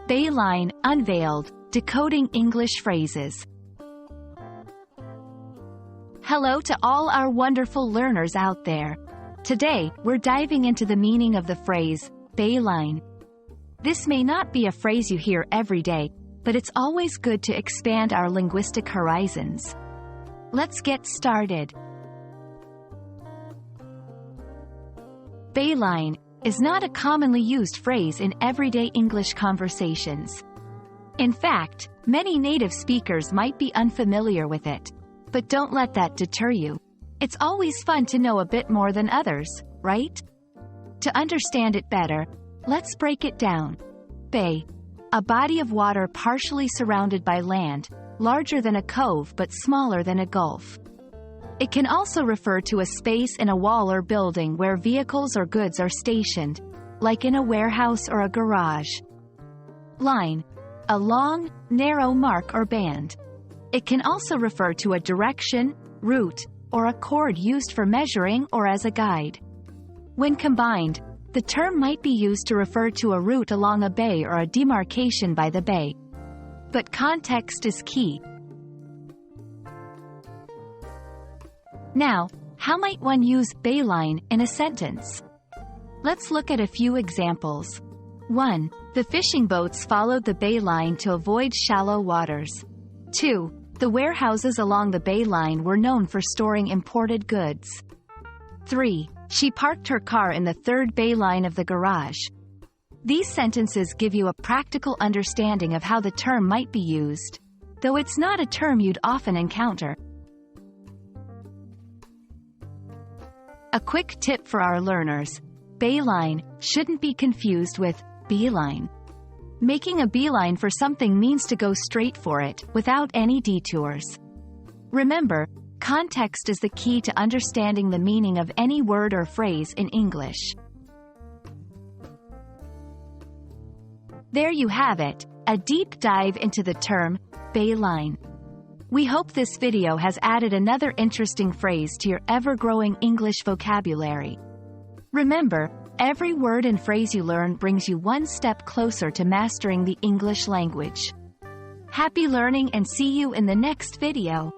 Bayline, Unveiled, Decoding English Phrases. Hello to all our wonderful learners out there. Today, we're diving into the meaning of the phrase, bayline. This may not be a phrase you hear every day, but it's always good to expand our linguistic horizons. Let's get started. Bayline is not a commonly used phrase in everyday English conversations. In fact, many native speakers might be unfamiliar with it. But don't let that deter you. It's always fun to know a bit more than others, right? To understand it better, let's break it down. Bay, a body of water partially surrounded by land, larger than a cove but smaller than a gulf. It can also refer to a space in a wall or building where vehicles or goods are stationed, like in a warehouse or a garage. Line, a long, narrow mark or band. It can also refer to a direction, route, or a cord used for measuring or as a guide. When combined, the term might be used to refer to a route along a bay or a demarcation by the bay. But context is key. Now, how might one use bayline in a sentence? Let's look at a few examples. 1. The fishing boats followed the bayline to avoid shallow waters. 2. The warehouses along the bayline were known for storing imported goods. 3. She parked her car in the third bayline of the garage. These sentences give you a practical understanding of how the term might be used, though it's not a term you'd often encounter. A quick tip for our learners: bayline shouldn't be confused with beeline. Making a beeline for something means to go straight for it, without any detours. Remember, context is the key to understanding the meaning of any word or phrase in English. There you have it, a deep dive into the term, bayline. We hope this video has added another interesting phrase to your ever-growing English vocabulary. Remember, every word and phrase you learn brings you one step closer to mastering the English language. Happy learning and see you in the next video.